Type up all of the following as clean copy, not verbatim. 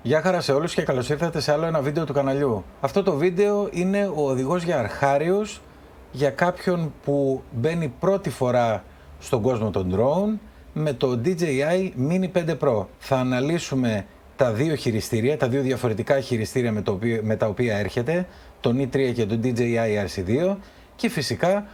Γεια χαρά σε όλους και καλώς ήρθατε σε άλλο ένα βίντεο του καναλιού. Αυτό το βίντεο είναι ο οδηγός για αρχάριους για κάποιον που μπαίνει πρώτη φορά στον κόσμο των drone με το DJI Mini 5 Pro. Θα αναλύσουμε τα δύο χειριστήρια, τα δύο διαφορετικά χειριστήρια με τα οποία έρχεται, τον E3 και τον DJI RC2 και φυσικά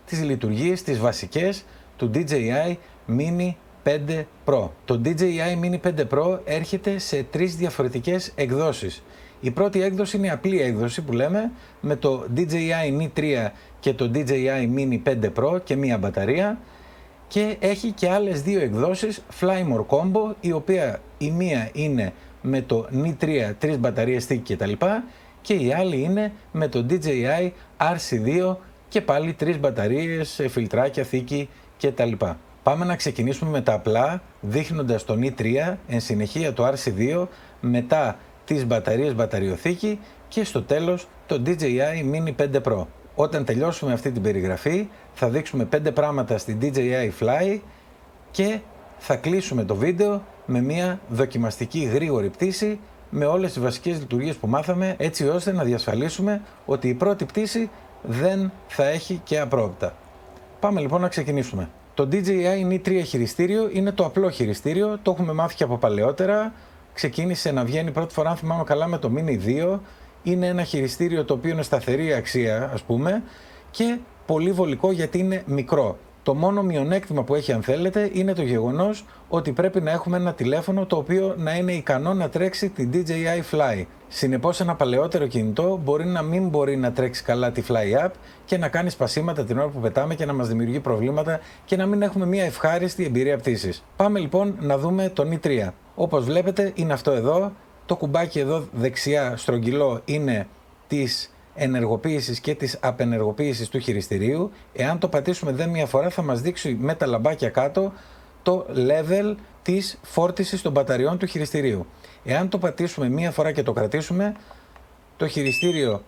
τις λειτουργίες, τις βασικές του DJI Mini 5 Pro. Το DJI Mini 5 Pro έρχεται σε τρεις διαφορετικές εκδόσεις. Η πρώτη έκδοση είναι η απλή έκδοση που λέμε με το DJI Mini 3 και το DJI Mini 5 Pro και μία μπαταρία και έχει και άλλες δύο εκδόσεις Fly More Combo, η οποία η μία είναι με το Mini 3, τρεις μπαταρίες θήκη κτλ. Και η άλλη είναι με το DJI RC2 και πάλι τρεις μπαταρίες, φιλτράκια, θήκη κτλ. Πάμε να ξεκινήσουμε με τα απλά, δείχνοντας τον E3, εν συνεχεία το RC2, μετά τις μπαταρίες μπαταριοθήκη και στο τέλος το DJI Mini 5 Pro. Όταν τελειώσουμε αυτή την περιγραφή θα δείξουμε 5 πράγματα στην DJI Fly και θα κλείσουμε το βίντεο με μια δοκιμαστική γρήγορη πτήση με όλες τις βασικές λειτουργίες που μάθαμε, έτσι ώστε να διασφαλίσουμε ότι η πρώτη πτήση δεν θα έχει και απρόοπτα. Πάμε λοιπόν να ξεκινήσουμε. Το DJI Mini 3 χειριστήριο είναι το απλό χειριστήριο, το έχουμε μάθει και από παλαιότερα. Ξεκίνησε να βγαίνει πρώτη φορά, αν θυμάμαι καλά, με το Mini 2. Είναι ένα χειριστήριο το οποίο είναι σταθερή αξία, ας πούμε, και πολύ βολικό γιατί είναι μικρό. Το μόνο μειονέκτημα που έχει, αν θέλετε, είναι το γεγονός ότι πρέπει να έχουμε ένα τηλέφωνο το οποίο να είναι ικανό να τρέξει την DJI Fly. Συνεπώς, ένα παλαιότερο κινητό μπορεί να μην μπορεί να τρέξει καλά τη Fly App και να κάνει σπασίματα την ώρα που πετάμε και να μας δημιουργεί προβλήματα και να μην έχουμε μια ευχάριστη εμπειρία πτήσης. Πάμε λοιπόν να δούμε τον E3. Όπως βλέπετε, είναι αυτό εδώ. Το κουμπάκι εδώ δεξιά στρογγυλό είναι της ενεργοποίησης και της απενεργοποίησης του χειριστηρίου. Εάν το πατήσουμε δε μία φορά θα μας δείξει με τα λαμπάκια κάτω το level της φόρτισης των μπαταριών του χειριστηρίου. Εάν το πατήσουμε μία φορά και το κρατήσουμε, το χειριστήριο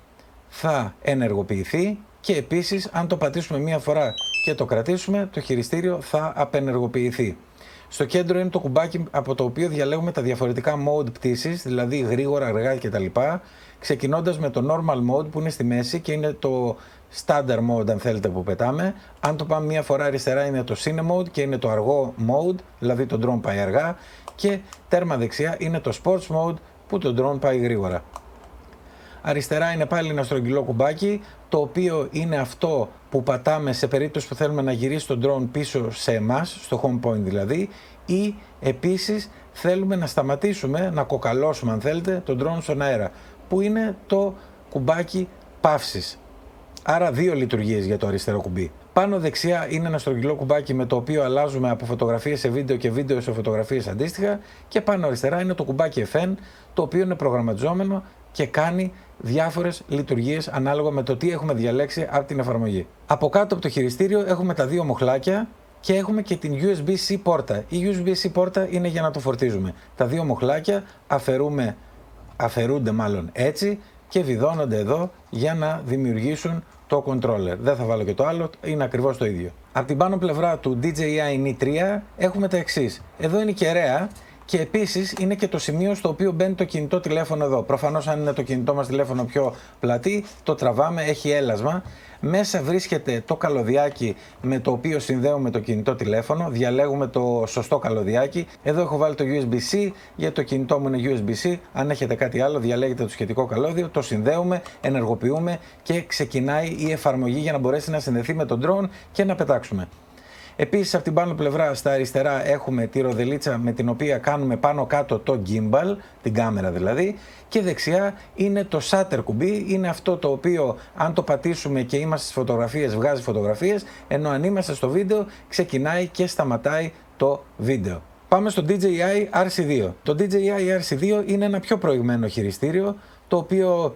θα ενεργοποιηθεί και επίσης αν το πατήσουμε μία φορά και το κρατήσουμε, το χειριστήριο θα απενεργοποιηθεί. Στο κέντρο είναι το κουμπάκι από το οποίο διαλέγουμε τα διαφορετικά mode πτήσης, δηλαδή γρήγορα, αργά κτλ. Ξεκινώντας με το normal mode που είναι στη μέση και είναι το standard mode, αν θέλετε, που πετάμε. Αν το πάμε μία φορά αριστερά είναι το cine mode και είναι το αργό mode, δηλαδή το drone πάει αργά, και τέρμα δεξιά είναι το sports mode που το drone πάει γρήγορα. Αριστερά είναι πάλι ένα στρογγυλό κουμπάκι, το οποίο είναι αυτό που πατάμε σε περίπτωση που θέλουμε να γυρίσει το drone πίσω σε εμάς, στο home point δηλαδή, ή επίσης θέλουμε να σταματήσουμε, να κοκαλώσουμε αν θέλετε, το drone στον αέρα, που είναι το κουμπάκι παύσης. Άρα δύο λειτουργίες για το αριστερό κουμπί. Πάνω δεξιά είναι ένα στρογγυλό κουμπάκι με το οποίο αλλάζουμε από φωτογραφίες σε βίντεο και βίντεο σε φωτογραφίες αντίστοιχα, και πάνω αριστερά είναι το κουμπάκι FN, το οποίο είναι προγραμματιζόμενο και κάνει διάφορες λειτουργίες ανάλογα με το τι έχουμε διαλέξει από την εφαρμογή. Από κάτω από το χειριστήριο έχουμε τα δύο μοχλάκια και έχουμε και την USB-C πόρτα. Η USB-C πόρτα είναι για να το φορτίζουμε. Τα δύο μοχλάκια αφαιρούνται έτσι και βιδώνονται εδώ για να δημιουργήσουν το controller. Δεν θα βάλω και το άλλο, είναι ακριβώς το ίδιο. Από την πάνω πλευρά του DJI Mini 3 έχουμε τα εξής. Εδώ είναι η κεραία και επίσης είναι και το σημείο στο οποίο μπαίνει το κινητό τηλέφωνο εδώ. Προφανώς αν είναι το κινητό μας τηλέφωνο πιο πλατή, το τραβάμε, έχει έλασμα. Μέσα βρίσκεται το καλωδιάκι με το οποίο συνδέουμε το κινητό τηλέφωνο. Διαλέγουμε το σωστό καλωδιάκι. Εδώ έχω βάλει το USB-C, γιατί το κινητό μου είναι USB-C. Αν έχετε κάτι άλλο, διαλέγετε το σχετικό καλώδιο, το συνδέουμε, ενεργοποιούμε και ξεκινάει η εφαρμογή για να μπορέσει να συνδεθεί με τον drone και να πετάξουμε. Επίσης από την πάνω πλευρά στα αριστερά έχουμε τη ροδελίτσα με την οποία κάνουμε πάνω κάτω το gimbal, την κάμερα δηλαδή, και δεξιά είναι το shutter κουμπί, είναι αυτό το οποίο αν το πατήσουμε και είμαστε στις φωτογραφίες βγάζει φωτογραφίες, ενώ αν είμαστε στο βίντεο ξεκινάει και σταματάει το βίντεο. Πάμε στο DJI RC2. Το DJI RC2 είναι ένα πιο προηγμένο χειριστήριο, το οποίο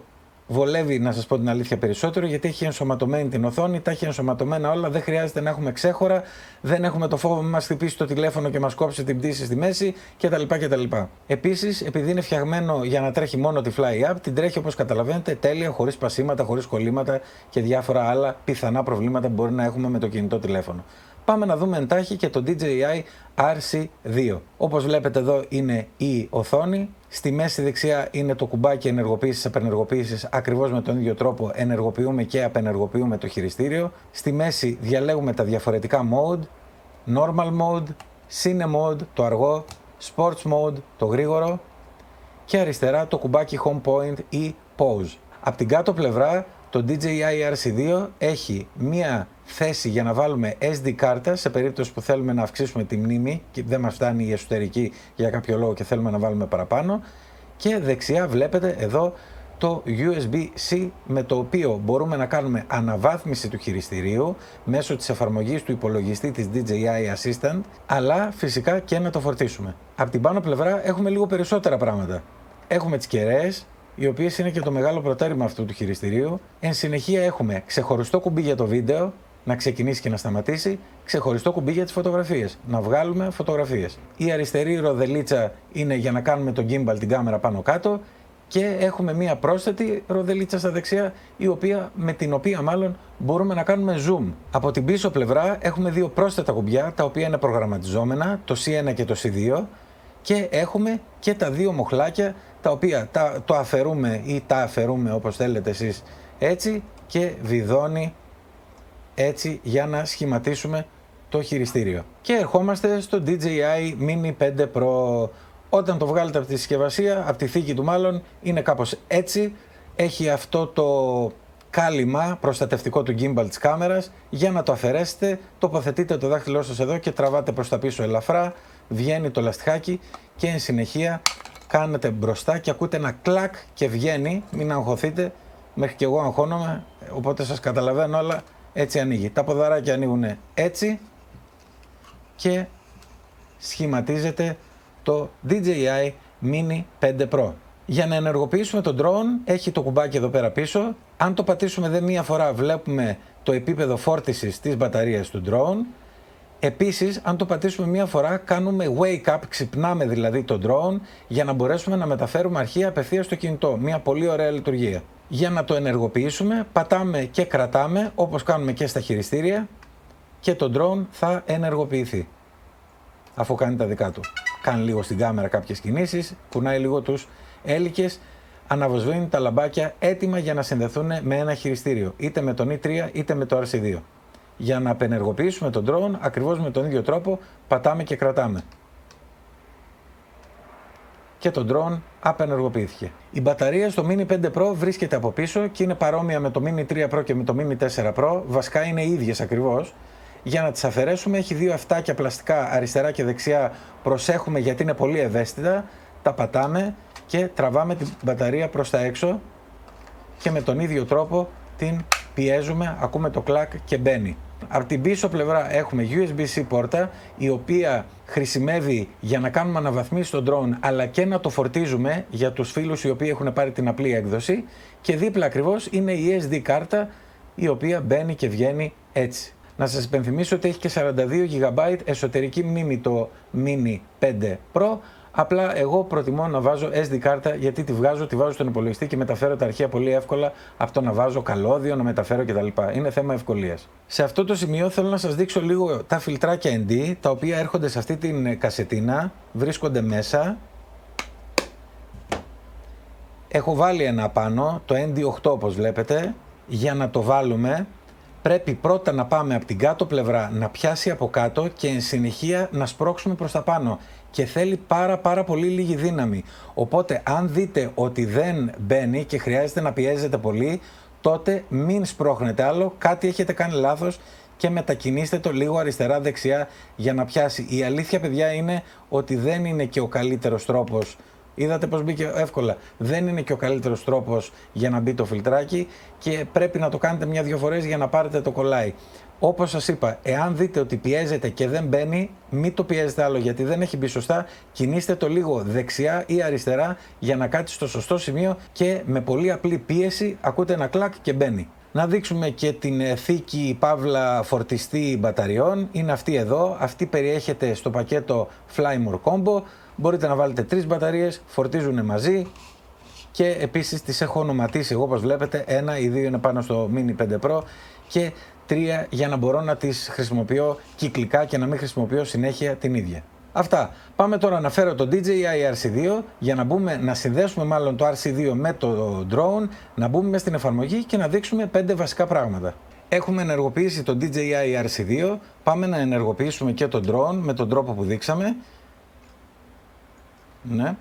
βολεύει, να σας πω την αλήθεια, περισσότερο, γιατί έχει ενσωματωμένη την οθόνη, τα έχει ενσωματωμένα όλα, δεν χρειάζεται να έχουμε ξέχωρα, δεν έχουμε το φόβο μην μας χτυπήσει το τηλέφωνο και μας κόψει την πτήση στη μέση κτλ. Επίσης, επειδή είναι φτιαγμένο για να τρέχει μόνο τη Fly App, την τρέχει όπως καταλαβαίνετε τέλεια, χωρίς πασίματα, χωρίς κολλήματα και διάφορα άλλα πιθανά προβλήματα που μπορεί να έχουμε με το κινητό τηλέφωνο. πάμε να δούμε εντάχει και το DJI RC2. Όπως βλέπετε εδώ είναι η οθόνη. Στη μέση δεξιά είναι το κουμπάκι ενεργοποίησης, απενεργοποίησης. Ακριβώς με τον ίδιο τρόπο ενεργοποιούμε και απενεργοποιούμε το χειριστήριο. Στη μέση διαλέγουμε τα διαφορετικά mode. Normal mode, Cine mode, το αργό, Sports mode, το γρήγορο. Και αριστερά το κουμπάκι Home Point ή Pause. Από την κάτω πλευρά το DJI RC2 έχει μία θέση για να βάλουμε SD κάρτα σε περίπτωση που θέλουμε να αυξήσουμε τη μνήμη και δεν μας φτάνει η εσωτερική για κάποιο λόγο και θέλουμε να βάλουμε παραπάνω. Και δεξιά βλέπετε εδώ το USB-C με το οποίο μπορούμε να κάνουμε αναβάθμιση του χειριστηρίου μέσω της εφαρμογής του υπολογιστή της DJI Assistant, αλλά φυσικά και να το φορτίσουμε. Από την πάνω πλευρά έχουμε λίγο περισσότερα πράγματα. Έχουμε τις κεραίες, οι οποίες είναι και το μεγάλο προτέρημα αυτού του χειριστηρίου. Εν συνεχεία έχουμε ξεχωριστό κουμπί για το βίντεο, να ξεκινήσει και να σταματήσει, ξεχωριστό κουμπί για τις φωτογραφίες, να βγάλουμε φωτογραφίες. Η αριστερή ροδελίτσα είναι για να κάνουμε το gimbal, την κάμερα πάνω κάτω, και έχουμε μία πρόσθετη ροδελίτσα στα δεξιά, με την οποία μάλλον μπορούμε να κάνουμε zoom. Από την πίσω πλευρά έχουμε δύο πρόσθετα κουμπιά, τα οποία είναι προγραμματιζόμενα, το C1 και το C2, και έχουμε και τα δύο μοχλάκια, τα οποία το αφαιρούμε ή τα αφαιρούμε όπως θέλετε εσείς έτσι και βιδώνει έτσι για να σχηματίσουμε το χειριστήριο. Και ερχόμαστε στο DJI Mini 5 Pro. Όταν το βγάλετε από τη συσκευασία, από τη θήκη του μάλλον, είναι κάπως έτσι. Έχει αυτό το κάλυμα προστατευτικό του gimbal της κάμερας. Για να το αφαιρέσετε, τοποθετείτε το δάχτυλό σας εδώ και τραβάτε προς τα πίσω ελαφρά. Βγαίνει το λαστιχάκι και εν συνεχεία κάνετε μπροστά και ακούτε ένα κλακ και βγαίνει. Μην αγχωθείτε, μέχρι και εγώ αγχώνομαι, οπότε σας καταλαβαίνω, αλλά έτσι ανοίγει. Τα ποδαράκια ανοίγουν έτσι και σχηματίζεται το DJI Mini 5 Pro. Για να ενεργοποιήσουμε το drone έχει το κουμπάκι εδώ πέρα πίσω. Αν το πατήσουμε μία φορά βλέπουμε το επίπεδο φόρτισης της μπαταρίας του drone. Επίσης, αν το πατήσουμε μία φορά κάνουμε wake up, ξυπνάμε δηλαδή το drone για να μπορέσουμε να μεταφέρουμε αρχεία απευθείας στο κινητό. Μία πολύ ωραία λειτουργία. Για να το ενεργοποιήσουμε πατάμε και κρατάμε όπως κάνουμε και στα χειριστήρια και το drone θα ενεργοποιηθεί αφού κάνει τα δικά του. Κάνει λίγο στην κάμερα κάποιες κινήσεις, κουνάει λίγο τους έλικες, αναβοσβήνει τα λαμπάκια έτοιμα για να συνδεθούν με ένα χειριστήριο, είτε με τον E3 είτε με το RC2. Για να απενεργοποιήσουμε τον drone, ακριβώς με τον ίδιο τρόπο, πατάμε και κρατάμε. Και το drone απενεργοποιήθηκε. Η μπαταρία στο Mini 5 Pro βρίσκεται από πίσω και είναι παρόμοια με το Mini 3 Pro και με το Mini 4 Pro, βασικά είναι οι ίδιες ακριβώς. Για να τις αφαιρέσουμε έχει δύο αυτάκια πλαστικά αριστερά και δεξιά, προσέχουμε γιατί είναι πολύ ευαίσθητα, τα πατάμε και τραβάμε την μπαταρία προς τα έξω και με τον ίδιο τρόπο την πιέζουμε, ακούμε το κλακ και μπαίνει. Από την πίσω πλευρά έχουμε USB-C πόρτα, η οποία χρησιμεύει για να κάνουμε αναβαθμίσεις στο drone, αλλά και να το φορτίζουμε για τους φίλους οι οποίοι έχουν πάρει την απλή έκδοση, και δίπλα ακριβώς είναι η SD κάρτα, η οποία μπαίνει και βγαίνει έτσι. Να σας υπενθυμίσω ότι έχει και 42 GB εσωτερική μνήμη το Mini 5 Pro, απλά εγώ προτιμώ να βάζω SD κάρτα γιατί τη βάζω στον υπολογιστή και μεταφέρω τα αρχεία πολύ εύκολα από το να βάζω καλώδιο, να μεταφέρω κτλ. Είναι θέμα ευκολίας. Σε αυτό το σημείο θέλω να σας δείξω λίγο τα φιλτράκια ND, τα οποία έρχονται σε αυτή την κασετίνα, βρίσκονται μέσα. Έχω βάλει ένα πάνω, το ND8 όπως βλέπετε. Για να το βάλουμε πρέπει πρώτα να πάμε από την κάτω πλευρά να πιάσει από κάτω και εν συνεχεία να σπρώξουμε προς τα πάνω, και θέλει πάρα πολύ λίγη δύναμη. Οπότε αν δείτε ότι δεν μπαίνει και χρειάζεται να πιέζετε πολύ, τότε μην σπρώχνετε άλλο, κάτι έχετε κάνει λάθος και μετακινήστε το λίγο αριστερά δεξιά για να πιάσει. Η αλήθεια, παιδιά, είναι ότι δεν είναι και ο καλύτερος τρόπος. Είδατε πως μπήκε εύκολα. Δεν είναι και ο καλύτερος τρόπος για να μπει το φιλτράκι και πρέπει να το κάνετε μια-δυο φορές για να πάρετε το κολλάι. Όπως σας είπα, εάν δείτε ότι πιέζετε και δεν μπαίνει, μην το πιέζετε άλλο γιατί δεν έχει μπει σωστά. Κινήστε το λίγο δεξιά ή αριστερά για να κάτσει στο σωστό σημείο και με πολύ απλή πίεση ακούτε ένα κλακ και μπαίνει. Να δείξουμε και την θήκη παύλα φορτιστή μπαταριών. Είναι αυτή εδώ. Αυτή περιέχεται στο πακέτο Flymore Combo. Μπορείτε να βάλετε 3 μπαταρίες, φορτίζουν μαζί και επίσης τις έχω ονοματίσει εγώ όπως βλέπετε. Ένα ή δύο είναι πάνω στο Mini 5 Pro και 3 για να μπορώ να τις χρησιμοποιώ κυκλικά και να μην χρησιμοποιώ συνέχεια την ίδια. Αυτά. Πάμε τώρα να φέρω το DJI RC2 για να μπούμε, να συνδέσουμε μάλλον το RC2 με το drone, να μπούμε μέσα στην εφαρμογή και να δείξουμε 5 βασικά πράγματα. Έχουμε ενεργοποιήσει το DJI RC2, πάμε να ενεργοποιήσουμε και το drone με τον τρόπο που δείξαμε. Ναι.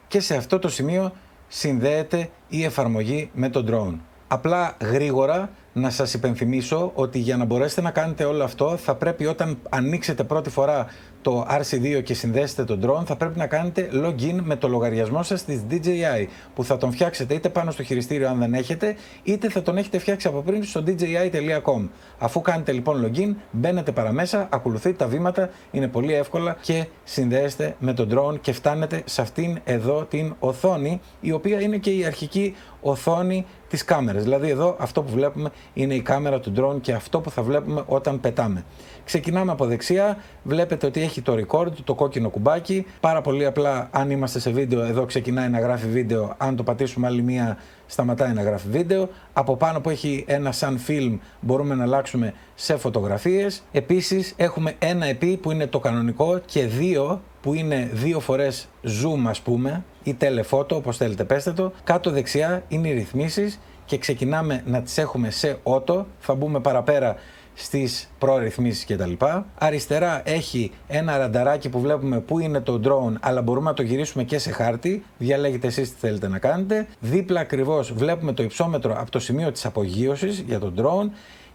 Και σε αυτό το σημείο συνδέεται η εφαρμογή με το drone. Απλά γρήγορα να σας υπενθυμίσω ότι για να μπορέσετε να κάνετε όλο αυτό θα πρέπει όταν ανοίξετε πρώτη φορά το RC2 και συνδέσετε τον drone θα πρέπει να κάνετε login με το λογαριασμό σας της DJI που θα τον φτιάξετε είτε πάνω στο χειριστήριο αν δεν έχετε είτε θα τον έχετε φτιάξει από πριν στο dji.com. Αφού κάνετε λοιπόν login μπαίνετε παραμέσα, ακολουθείτε τα βήματα, είναι πολύ εύκολα και συνδέεστε με τον drone και φτάνετε σε αυτήν εδώ την οθόνη η οποία είναι και η αρχική οθόνη της κάμερας. Δηλαδή εδώ αυτό που βλέπουμε είναι η κάμερα του drone και αυτό που θα βλέπουμε όταν πετάμε. Ξεκινάμε από δεξιά, βλέπετε ότι έχει το record, το κόκκινο κουμπάκι. Πάρα πολύ απλά αν είμαστε σε βίντεο εδώ ξεκινάει να γράφει βίντεο, αν το πατήσουμε άλλη μία σταματάει να γράφει βίντεο. Από πάνω που έχει ένα σαν film μπορούμε να αλλάξουμε σε φωτογραφίες. Επίσης έχουμε ένα επί που είναι το κανονικό και δύο που είναι 2 φορές zoom ας πούμε ή telephoto όπως θέλετε πέστε το. Κάτω δεξιά είναι οι ρυθμίσεις και ξεκινάμε να τις έχουμε σε auto, θα μπούμε παραπέρα στις προρυθμίσεις κτλ. Αριστερά έχει ένα ρανταράκι που βλέπουμε που είναι το drone αλλά μπορούμε να το γυρίσουμε και σε χάρτη, διαλέγετε εσείς τι θέλετε να κάνετε. Δίπλα ακριβώς βλέπουμε το υψόμετρο από το σημείο της απογείωσης για το drone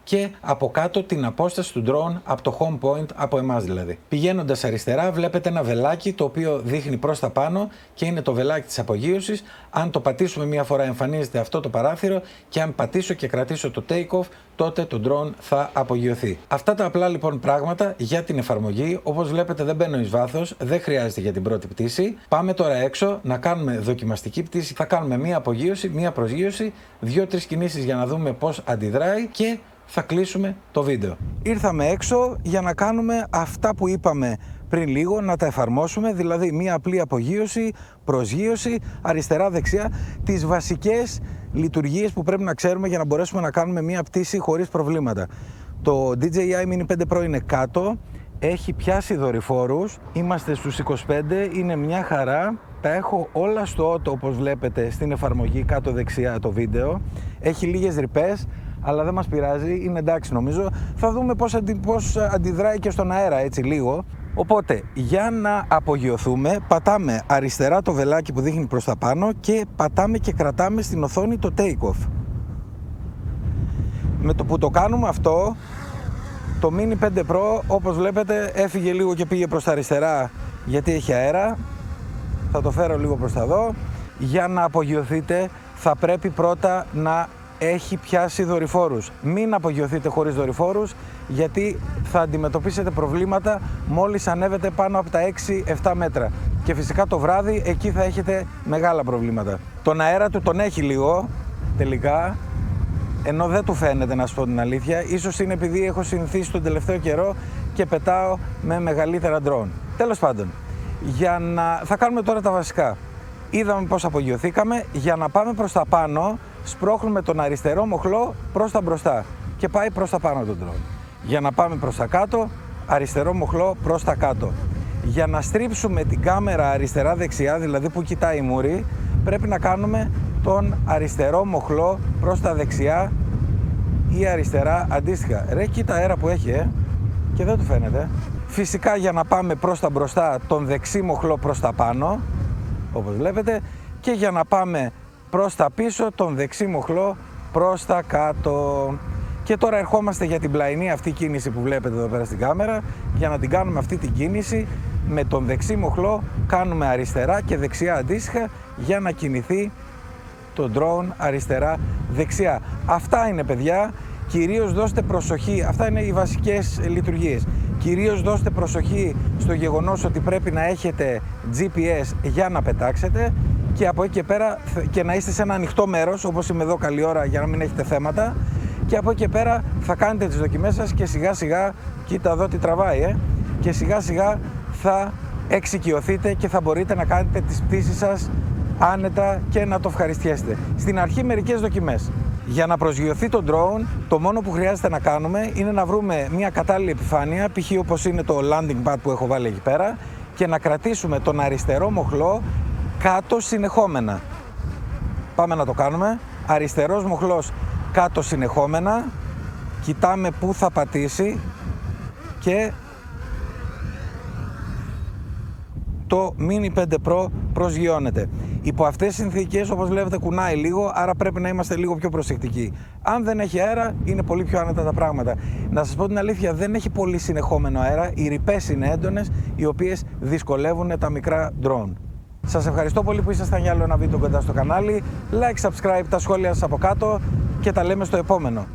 και από κάτω την απόσταση του drone από το home point, από εμάς δηλαδή. Πηγαίνοντας αριστερά βλέπετε ένα βελάκι το οποίο δείχνει προς τα πάνω και είναι το βελάκι της απογείωσης. Αν το πατήσουμε μία φορά εμφανίζεται αυτό το παράθυρο και αν πατήσω και κρατήσω το take off τότε το drone θα απογειωθεί. Αυτά τα απλά λοιπόν πράγματα για την εφαρμογή, όπως βλέπετε δεν μπαίνω εις βάθος, δεν χρειάζεται για την πρώτη πτήση. Πάμε τώρα έξω να κάνουμε δοκιμαστική πτήση, θα κάνουμε μία απογείωση, μία προσγείωση, 2-3 κινήσεις για να δούμε πώς αντιδράει και θα κλείσουμε το βίντεο. Ήρθαμε έξω για να κάνουμε αυτά που είπαμε πριν λίγο, να τα εφαρμόσουμε, δηλαδή μία απλή απογείωση, προσγείωση, αριστερά-δεξιά, τις βασικές λειτουργίες που πρέπει να ξέρουμε για να μπορέσουμε να κάνουμε μία πτήση χωρίς προβλήματα. Το DJI Mini 5 Pro είναι κάτω, έχει πιάσει δορυφόρους, είμαστε στους 25, είναι μια χαρά. Τα έχω όλα στο auto όπως βλέπετε στην εφαρμογή κάτω δεξιά το βίντεο, έχει λίγες ρηπές, αλλά δεν μας πειράζει, είναι εντάξει νομίζω. Θα δούμε πώς αντιδράει και στον αέρα έτσι λίγο. Οπότε για να απογειωθούμε πατάμε αριστερά το βελάκι που δείχνει προς τα πάνω και πατάμε και κρατάμε στην οθόνη το take off. Με το που το κάνουμε αυτό το Mini 5 Pro όπως βλέπετε έφυγε λίγο και πήγε προς τα αριστερά γιατί έχει αέρα. Θα το φέρω λίγο προς τα εδώ. Για να απογειωθείτε θα πρέπει πρώτα να έχει πιάσει δορυφόρους. Μην απογειωθείτε χωρίς δορυφόρους γιατί θα αντιμετωπίσετε προβλήματα μόλις ανέβετε πάνω από τα 6-7 μέτρα. Και φυσικά το βράδυ εκεί θα έχετε μεγάλα προβλήματα. Τον αέρα του τον έχει λίγο τελικά, ενώ δεν του φαίνεται να σου πω την αλήθεια. Ίσως είναι επειδή έχω συνηθίσει τον τελευταίο καιρό και πετάω με μεγαλύτερα drone. Τέλος πάντων, θα κάνουμε τώρα τα βασικά. Είδαμε πώς απογειωθήκαμε, για να πάμε προς τα πάνω σπρώχνουμε τον αριστερό μοχλό προς τα μπροστά και πάει προς τα πάνω τον drone. Για να πάμε προς τα κάτω, αριστερό μοχλό προς τα κάτω. Για να στρίψουμε την κάμερα αριστερά-δεξιά, δηλαδή που κοιτάει η μούρη, πρέπει να κάνουμε τον αριστερό μοχλό προς τα δεξιά ή αριστερά αντίστοιχα. Ρε κοίτα αέρα που έχει και δεν του φαίνεται. Φυσικά για να πάμε προς τα μπροστά τον δεξί μοχλό προς τα πάνω, όπως βλέπετε, και για να πάμε προς τα πίσω τον δεξί μοχλό προς τα κάτω. Και τώρα ερχόμαστε για την πλαϊνή αυτή κίνηση που βλέπετε εδώ πέρα στην κάμερα. Για να την κάνουμε αυτή την κίνηση με τον δεξί μοχλό κάνουμε αριστερά και δεξιά αντίστοιχα για να κινηθεί το drone αριστερά δεξιά. Αυτά είναι παιδιά, κυρίως δώστε προσοχή, αυτά είναι οι βασικές λειτουργίες. Κυρίως δώστε προσοχή στο γεγονός ότι πρέπει να έχετε GPS για να πετάξετε και από εκεί και πέρα και να είστε σε ένα ανοιχτό μέρος όπως είμαι εδώ καλή ώρα για να μην έχετε θέματα και από εκεί και πέρα θα κάνετε τις δοκιμές σας και σιγά σιγά, κοίτα εδώ τι τραβάει και σιγά σιγά θα εξοικειωθείτε και θα μπορείτε να κάνετε τις πτήσεις σας άνετα και να το ευχαριστιέστε. Στην αρχή μερικές δοκιμές. Για να προσγειωθεί το drone, το μόνο που χρειάζεται να κάνουμε είναι να βρούμε μια κατάλληλη επιφάνεια, π.χ. όπως είναι το landing pad που έχω βάλει εκεί πέρα, και να κρατήσουμε τον αριστερό μοχλό κάτω συνεχόμενα. Πάμε να το κάνουμε. Αριστερός μοχλός κάτω συνεχόμενα. Κοιτάμε πού θα πατήσει και το Mini 5 Pro προσγειώνεται. Υπό αυτές τις συνθήκες, όπως βλέπετε, κουνάει λίγο, άρα πρέπει να είμαστε λίγο πιο προσεκτικοί. Αν δεν έχει αέρα, είναι πολύ πιο άνετα τα πράγματα. Να σας πω την αλήθεια, δεν έχει πολύ συνεχόμενο αέρα, οι ρηπές είναι έντονες, οι οποίες δυσκολεύουν τα μικρά drone. Σας ευχαριστώ πολύ που ήσασταν για άλλο ένα βίντεο κοντά στο κανάλι. Like, subscribe, τα σχόλια σας από κάτω και τα λέμε στο επόμενο.